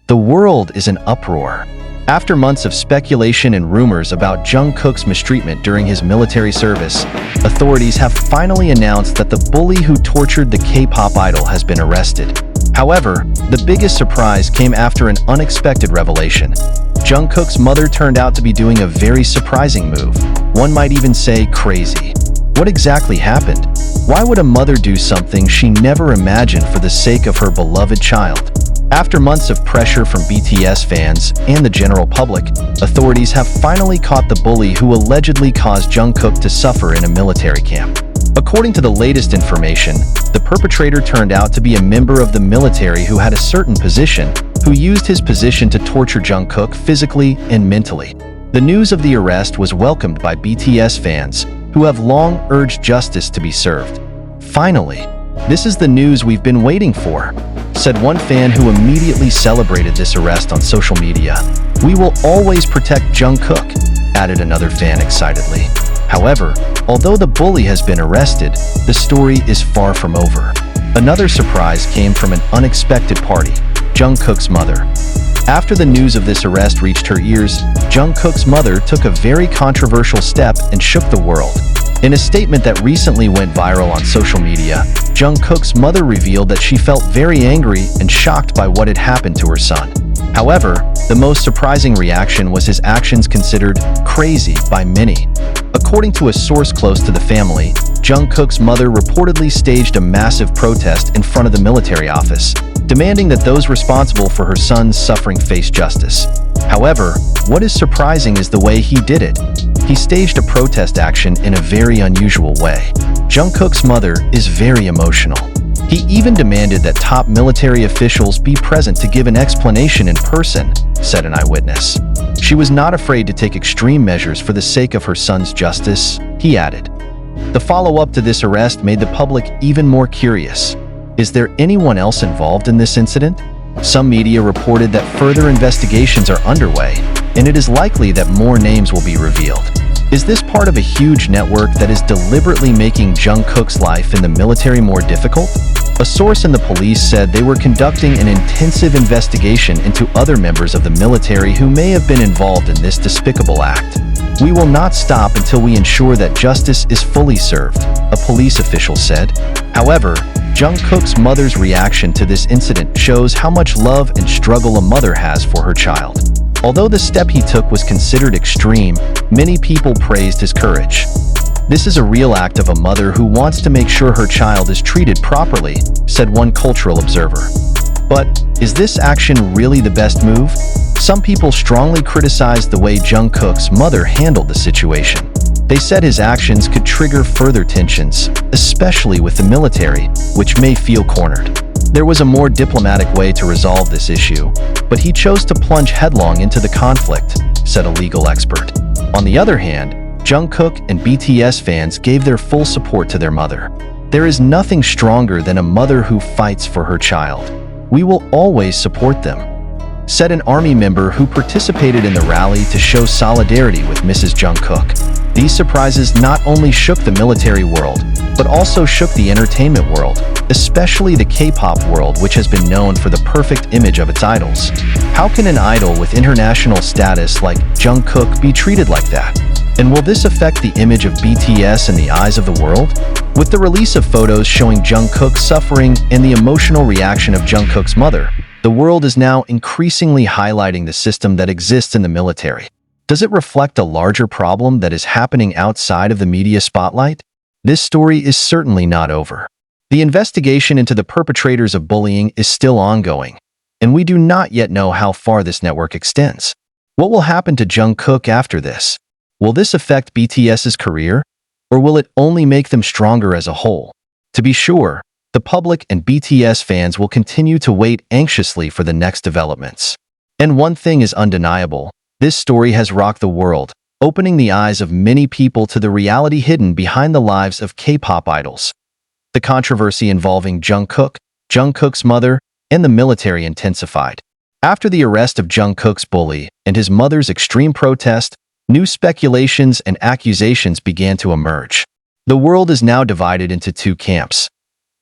The world is in uproar. After months of speculation and rumors about Jungkook's mistreatment during his military service, authorities have finally announced that the bully who tortured the K-pop idol has been arrested. However, the biggest surprise came after an unexpected revelation. Jungkook's mother turned out to be doing a very surprising move. One might even say crazy. What exactly happened? Why would a mother do something she never imagined for the sake of her beloved child? After months of pressure from BTS fans and the general public, authorities have finally caught the bully who allegedly caused Jungkook to suffer in a military camp. According to the latest information, the perpetrator turned out to be a member of the military who had a certain position, who used his position to torture Jungkook physically and mentally. The news of the arrest was welcomed by BTS fans, who have long urged justice to be served. Finally, this is the news we've been waiting for, said one fan who immediately celebrated this arrest on social media. We will always protect Jungkook, added another fan excitedly. However, although the bully has been arrested, the story is far from over. Another surprise came from an unexpected party, Jungkook's mother. After the news of this arrest reached her ears, Jungkook's mother took a very controversial step and shook the world. In a statement that recently went viral on social media, Jungkook's mother revealed that she felt very angry and shocked by what had happened to her son. However, the most surprising reaction was his actions considered crazy by many. According to a source close to the family, Jungkook's mother reportedly staged a massive protest in front of the military office, demanding that those responsible for her son's suffering face justice. However, what is surprising is the way he did it. He staged a protest action in a very unusual way. Jungkook's mother is very emotional. He even demanded that top military officials be present to give an explanation in person, said an eyewitness. She was not afraid to take extreme measures for the sake of her son's justice, he added. The follow-up to this arrest made the public even more curious. Is there anyone else involved in this incident? Some media reported that further investigations are underway, and it is likely that more names will be revealed. Is this part of a huge network that is deliberately making Jungkook's life in the military more difficult? A source in the police said they were conducting an intensive investigation into other members of the military who may have been involved in this despicable act. We will not stop until we ensure that justice is fully served, a police official said. However, Jungkook's mother's reaction to this incident shows how much love and struggle a mother has for her child. Although the step he took was considered extreme, many people praised his courage. This is a real act of a mother who wants to make sure her child is treated properly, said one cultural observer. But is this action really the best move? Some people strongly criticized the way Jungkook's mother handled the situation. They said his actions could trigger further tensions, especially with the military, which may feel cornered. There was a more diplomatic way to resolve this issue, but he chose to plunge headlong into the conflict, said a legal expert. On the other hand, Jungkook and BTS fans gave their full support to their mother. There is nothing stronger than a mother who fights for her child. We will always support them, said an army member who participated in the rally to show solidarity with Mrs. Jungkook. These surprises not only shook the military world, but also shook the entertainment world, especially the K-pop world, which has been known for the perfect image of its idols. How can an idol with international status like Jungkook be treated like that? And will this affect the image of BTS in the eyes of the world? With the release of photos showing Jungkook suffering and the emotional reaction of Jungkook's mother, the world is now increasingly highlighting the system that exists in the military. Does it reflect a larger problem that is happening outside of the media spotlight? This story is certainly not over. The investigation into the perpetrators of bullying is still ongoing, and we do not yet know how far this network extends. What will happen to Jungkook after this? Will this affect BTS's career, or will it only make them stronger as a whole? To be sure, the public and BTS fans will continue to wait anxiously for the next developments. And one thing is undeniable. This story has rocked the world, opening the eyes of many people to the reality hidden behind the lives of K-pop idols. The controversy involving Jungkook, Jungkook's mother, and the military intensified. After the arrest of Jungkook's bully and his mother's extreme protest, new speculations and accusations began to emerge. The world is now divided into two camps.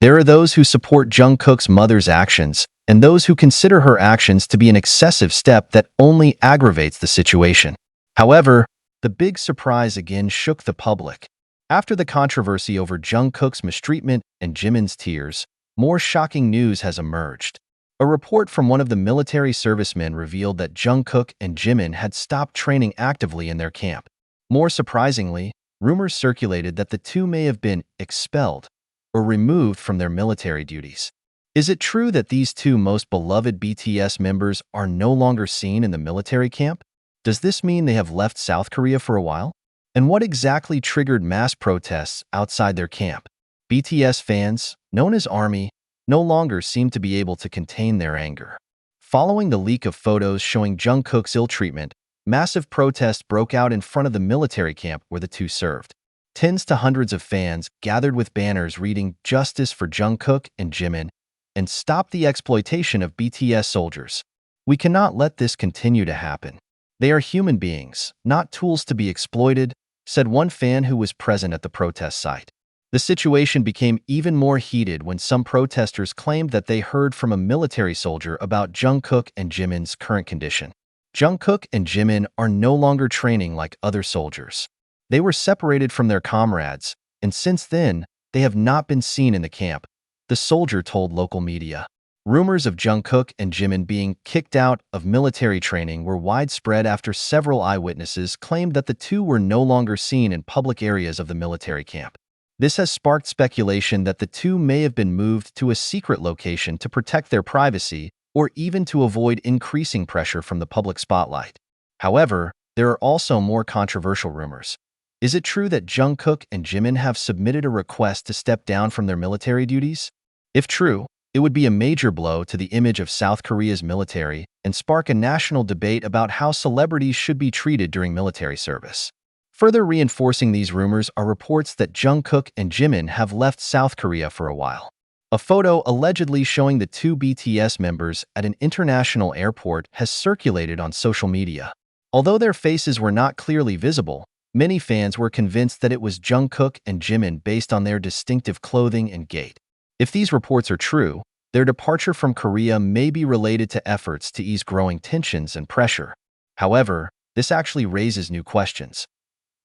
There are those who support Jungkook's mother's actions, and those who consider her actions to be an excessive step that only aggravates the situation. However, the big surprise again shook the public. After the controversy over Jungkook's mistreatment and Jimin's tears, more shocking news has emerged. A report from one of the military servicemen revealed that Jungkook and Jimin had stopped training actively in their camp. More surprisingly, rumors circulated that the two may have been expelled or removed from their military duties. Is it true that these two most beloved BTS members are no longer seen in the military camp? Does this mean they have left South Korea for a while? And what exactly triggered mass protests outside their camp? BTS fans, known as ARMY, no longer seem to be able to contain their anger. Following the leak of photos showing Jungkook's ill treatment, massive protests broke out in front of the military camp where the two served. Tens to hundreds of fans gathered with banners reading "Justice for Jungkook and Jimin" and "Stop the exploitation of BTS soldiers." "We cannot let this continue to happen. They are human beings, not tools to be exploited," said one fan who was present at the protest site. The situation became even more heated when some protesters claimed that they heard from a military soldier about Jungkook and Jimin's current condition. Jungkook and Jimin are no longer training like other soldiers. They were separated from their comrades, and since then, they have not been seen in the camp, the soldier told local media. Rumors of Jungkook and Jimin being kicked out of military training were widespread after several eyewitnesses claimed that the two were no longer seen in public areas of the military camp. This has sparked speculation that the two may have been moved to a secret location to protect their privacy or even to avoid increasing pressure from the public spotlight. However, there are also more controversial rumors. Is it true that Jungkook and Jimin have submitted a request to step down from their military duties? If true, it would be a major blow to the image of South Korea's military and spark a national debate about how celebrities should be treated during military service. Further reinforcing these rumors are reports that Jungkook and Jimin have left South Korea for a while. A photo allegedly showing the two BTS members at an international airport has circulated on social media. Although their faces were not clearly visible, many fans were convinced that it was Jungkook and Jimin based on their distinctive clothing and gait. If these reports are true, their departure from Korea may be related to efforts to ease growing tensions and pressure. However, this actually raises new questions.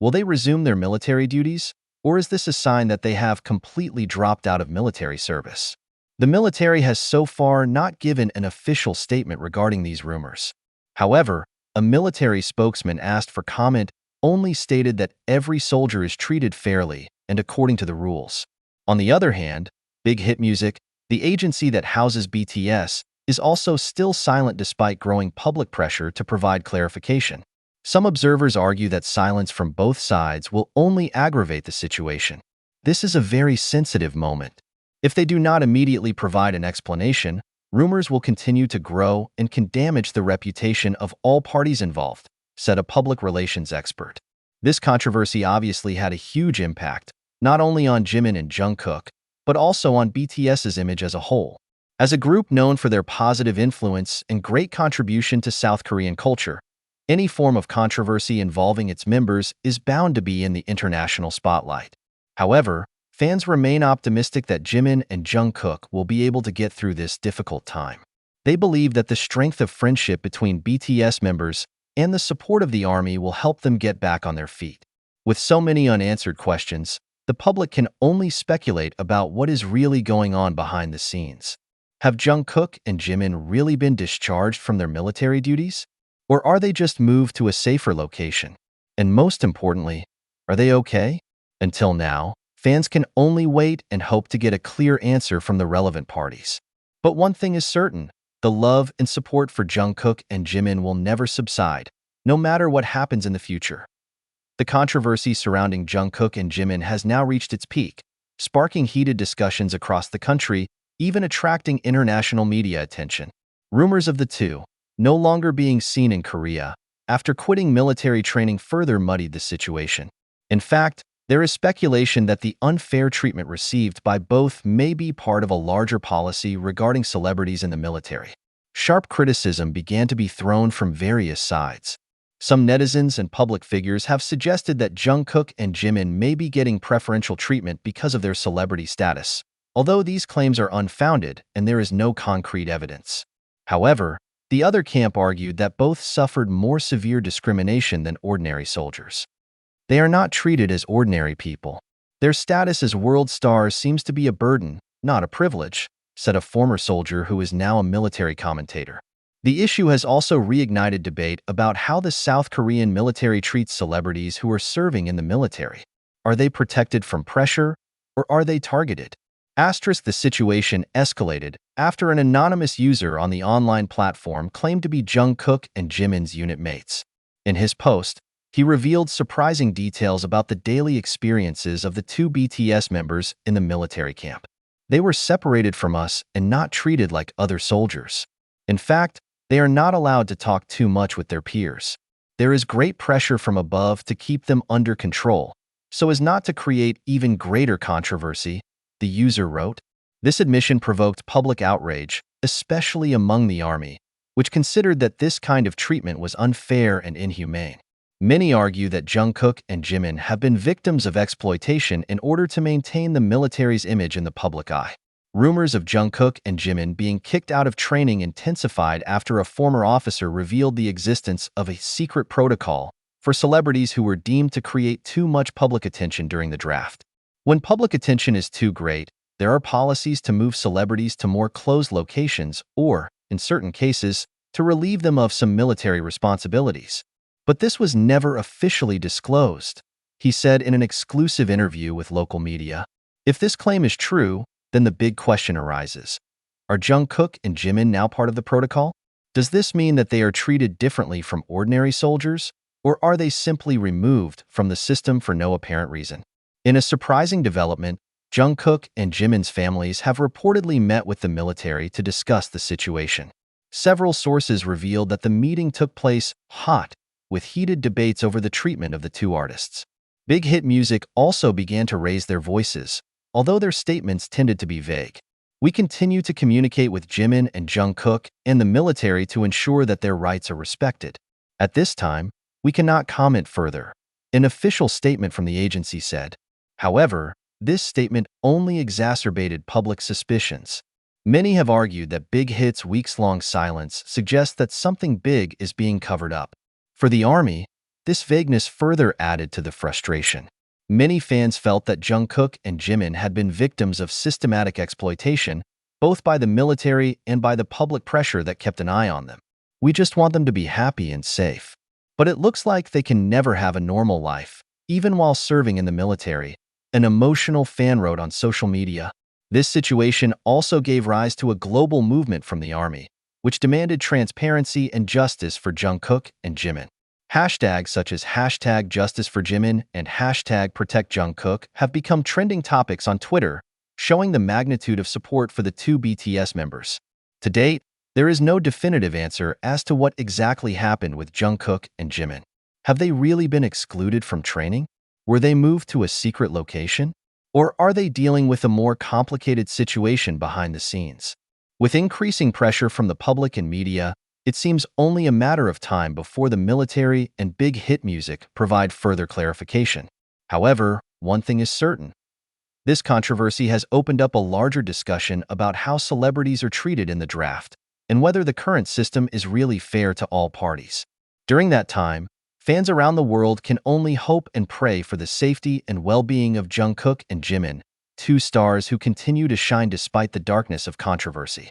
Will they resume their military duties, or is this a sign that they have completely dropped out of military service? The military has so far not given an official statement regarding these rumors. However, a military spokesman asked for comment only stated that every soldier is treated fairly and according to the rules. On the other hand, Big Hit Music, the agency that houses BTS, is also still silent despite growing public pressure to provide clarification. Some observers argue that silence from both sides will only aggravate the situation. This is a very sensitive moment. If they do not immediately provide an explanation, rumors will continue to grow and can damage the reputation of all parties involved, said a public relations expert. This controversy obviously had a huge impact, not only on Jimin and Jungkook, but also on BTS's image as a whole. As a group known for their positive influence and great contribution to South Korean culture, any form of controversy involving its members is bound to be in the international spotlight. However, fans remain optimistic that Jimin and Jungkook will be able to get through this difficult time. They believe that the strength of friendship between BTS members and the support of the ARMY will help them get back on their feet. With so many unanswered questions, the public can only speculate about what is really going on behind the scenes. Have Jungkook and Jimin really been discharged from their military duties? Or are they just moved to a safer location? And most importantly, are they okay? Until now, fans can only wait and hope to get a clear answer from the relevant parties. But one thing is certain, the love and support for Jungkook and Jimin will never subside, no matter what happens in the future. The controversy surrounding Jungkook and Jimin has now reached its peak, sparking heated discussions across the country, even attracting international media attention. Rumors of the two no longer being seen in Korea after quitting military training further muddied the situation. In fact, there is speculation that the unfair treatment received by both may be part of a larger policy regarding celebrities in the military. Sharp criticism began to be thrown from various sides. Some netizens and public figures have suggested that Jungkook and Jimin may be getting preferential treatment because of their celebrity status, although these claims are unfounded and there is no concrete evidence. However, the other camp argued that both suffered more severe discrimination than ordinary soldiers. They are not treated as ordinary people. Their status as world stars seems to be a burden, not a privilege, said a former soldier who is now a military commentator. The issue has also reignited debate about how the South Korean military treats celebrities who are serving in the military. Are they protected from pressure, or are they targeted? The situation escalated after an anonymous user on the online platform claimed to be Jungkook and Jimin's unit mates. In his post, he revealed surprising details about the daily experiences of the two BTS members in the military camp. They were separated from us and not treated like other soldiers. In fact, they are not allowed to talk too much with their peers. There is great pressure from above to keep them under control, so as not to create even greater controversy, the user wrote. This admission provoked public outrage, especially among the army, which considered that this kind of treatment was unfair and inhumane. Many argue that Jungkook and Jimin have been victims of exploitation in order to maintain the military's image in the public eye. Rumors of Jungkook and Jimin being kicked out of training intensified after a former officer revealed the existence of a secret protocol for celebrities who were deemed to create too much public attention during the draft. When public attention is too great, there are policies to move celebrities to more closed locations or, in certain cases, to relieve them of some military responsibilities. But this was never officially disclosed, he said in an exclusive interview with local media. If this claim is true, then the big question arises. Are Jungkook and Jimin now part of the protocol? Does this mean that they are treated differently from ordinary soldiers, or are they simply removed from the system for no apparent reason? In a surprising development, Jungkook and Jimin's families have reportedly met with the military to discuss the situation. Several sources revealed that the meeting took place hot, with heated debates over the treatment of the two artists. Big Hit Music also began to raise their voices, although their statements tended to be vague. We continue to communicate with Jimin and Jungkook and the military to ensure that their rights are respected. At this time, we cannot comment further, an official statement from the agency said. However, this statement only exacerbated public suspicions. Many have argued that Big Hit's weeks-long silence suggests that something big is being covered up. For the army, this vagueness further added to the frustration. Many fans felt that Jungkook and Jimin had been victims of systematic exploitation, both by the military and by the public pressure that kept an eye on them. We just want them to be happy and safe. But it looks like they can never have a normal life, even while serving in the military, an emotional fan wrote on social media. This situation also gave rise to a global movement from the army, which demanded transparency and justice for Jungkook and Jimin. Hashtags such as #JusticeForJimin and #ProtectJungkook have become trending topics on Twitter, showing the magnitude of support for the two BTS members. To date, there is no definitive answer as to what exactly happened with Jungkook and Jimin. Have they really been excluded from training? Were they moved to a secret location? Or are they dealing with a more complicated situation behind the scenes? With increasing pressure from the public and media, it seems only a matter of time before the military and Big Hit Music provide further clarification. However, one thing is certain. This controversy has opened up a larger discussion about how celebrities are treated in the draft and whether the current system is really fair to all parties. During that time, fans around the world can only hope and pray for the safety and well-being of Jungkook and Jimin, two stars who continue to shine despite the darkness of controversy.